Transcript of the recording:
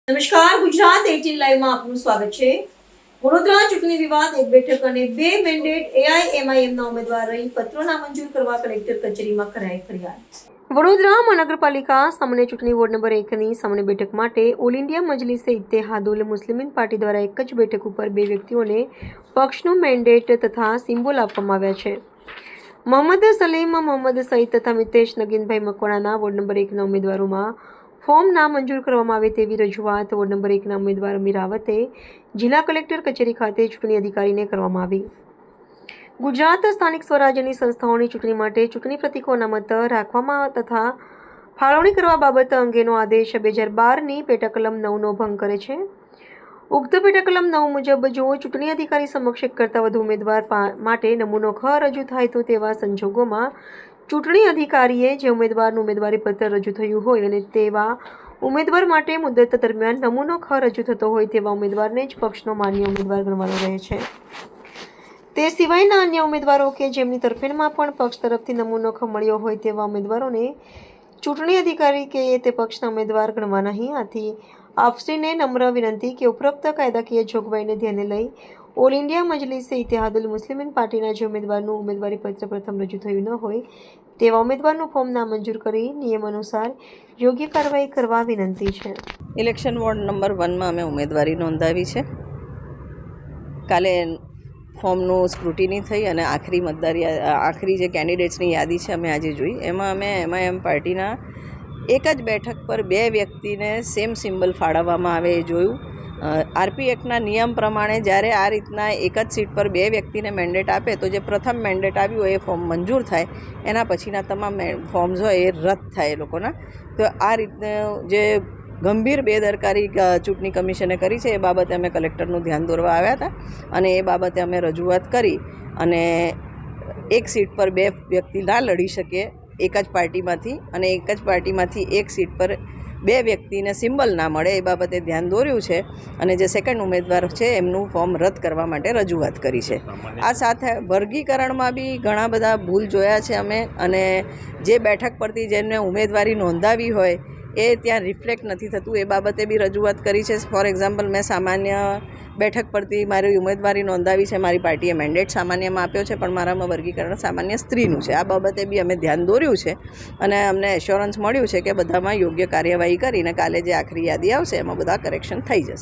નમસ્કાર, ગુજરાત 18 લાઈવમાં આપનું સ્વાગત છે. વડોદરા ચૂંટણી વિવાદ, એક બેઠક અને બે મેન્ડેટ એઆઈએમઆઈએમના ઉમેદવારોએ પત્રો નામંજૂર કરવા કલેક્ટર કચેરીમાં કરાઈ ફરિયાદ. વડોદરા મહાનગરપાલિકા સામાન્ય ચૂંટણી વોર્ડ નંબર 1ની સામાન્ય બેઠક માટે all India Majlis-e Ittehadul Muslimeen party દ્વારા એક જ બેઠક ઉપર બે વ્યક્તિઓને પક્ષનું મેન્ડેટ તથા સિમ્બોલ આપવામાં આવ્યા છે. મોહમ્મદ સલીમ મોહમ્મદ સઈદ તથા મિતેશ નગીનભાઈ મકવાણાના વોર્ડ નંબર 1ના ઉમેદવારોમાં ફોર્મ નામંજૂર કરવામાં આવે તેવી રજૂઆત વોર્ડ નંબર 1ના ઉમેદવાર મીરાવતે જિલ્લા કલેક્ટર કચેરી ખાતે ચૂંટણી અધિકારીને કરવામાં આવી. ગુજરાત સ્થાનિક સ્વરાજ્યની સંસ્થાઓની ચૂંટણી માટે ચૂંટણી પ્રતિકો અનામત રાખવામાં તથા ફાળવણી કરવા બાબત અંગેનો આદેશ 2012ની પેટા કલમ 9નો ભંગ કરે છે. ઉક્ત પેટા કલમ 9 મુજબ જો ચૂંટણી અધિકારી સમક્ષ એક કરતાં વધુ ઉમેદવાર માટે નમૂનો ખ રજૂ થાય તો તેવા સંજોગોમાં ચૂંટણી અધિકારીએ જે ઉમેદવારનું ઉમેદવારી પત્ર રજૂ થયું હોય અને તેવા ઉમેદવાર માટે મુદત દરમિયાન નમૂનો ખ રજૂ થતો હોય તેવા ઉમેદવારને જ પક્ષનો માન્ય ઉમેદવાર ગણવાનો રહે છે. તે સિવાયના અન્ય ઉમેદવારો કે જેમની તરફેણમાં પણ પક્ષ તરફથી નમૂનો ખ મળ્યો હોય તેવા ઉમેદવારોને ચૂંટણી અધિકારી કે તે પક્ષના ઉમેદવાર ગણવા નહીં. આથી આપશ્રીને નમ્ર વિનંતી કે ઉપરોક્ત કાયદાકીય જોગવાઈને ધ્યાને લઈ ઓલ ઇન્ડિયા મજલિસે ઇત્તેહાદુલ મુસ્લિમીન પાર્ટીના જે ઉમેદવારનું ઉમેદવારી પત્ર પ્રથમ રજૂ થયું ન હોય તેવા ઉમેદવારનું ફોર્મ નામંજૂર કરી નિયમ અનુસાર યોગ્ય કાર્યવાહી કરવા વિનંતી છે. ઇલેક્શન વોર્ડ નંબર 1માં અમે ઉમેદવારી નોંધાવી છે. કાલે ફોર્મનું સ્ક્રુટિની થઈ અને આખરી જે કેન્ડિડેટ્સની યાદી છે અમે આજે જોઈ. એમાં અમે એમઆઈએમ પાર્ટીના એક જ બેઠક પર બે વ્યક્તિને સેમ સિમ્બલ ફાળવવામાં આવે એ જોયું. આરપી એક્ટના નિયમ પ્રમાણે જ્યારે આ રીતના એક જ સીટ પર બે વ્યક્તિને મેન્ડેટ આપે તો જે પ્રથમ મેન્ડેટ આવ્યું હોય એ ફોર્મ મંજૂર થાય, એના પછીના તમામ ફોર્મ્સ હોય એ રદ થાય એ લોકોના. તો આ રીતે જે ગંભીર બેદરકારી ચૂંટણી કમિશને કરી છે એ બાબતે અમે કલેક્ટરનું ધ્યાન દોરવા આવ્યા હતા અને એ બાબતે અમે રજૂઆત કરી અને એક સીટ પર બે વ્યક્તિ ના લડી શકે એક જ પાર્ટીમાંથી અને એક જ પાર્ટીમાંથી એક સીટ પર બે વ્યક્તિને સિમ્બલ ના મળે એ બાબતે ધ્યાન દોર્યું છે અને જે સેકન્ડ ઉમેદવાર છે એમનું ફોર્મ રદ કરવા માટે રજૂઆત કરી છે. આ સાથે વર્ગીકરણમાં બી ઘણા બધા ભૂલ જોયા છે અમે અને જે બેઠક પરથી જેમને ઉમેદવારી નોંધાવી હોય એ ત્યાં રિફ્લેક્ટ નથી થતું એ બાબતે બી રજૂઆત કરી છે. ફોર એક્ઝામ્પલ, મેં સામાન્ય બેઠક પરથી મારી ઉમેદવારી નોંધાવી છે, મારી પાર્ટીએ મેન્ડેટ સામાન્યમાં આપ્યો છે પણ મારામાં વર્ગીકરણ સામાન્ય સ્ત્રીનું છે. આ બાબતે બી અમે ધ્યાન દોર્યું છે અને અમને એશ્યોરન્સ મળ્યું છે કે બધામાં યોગ્ય કાર્યવાહી કરીને કાલે જે આખરી યાદી આવશે એમાં બધા કરેક્શન થઈ જશે.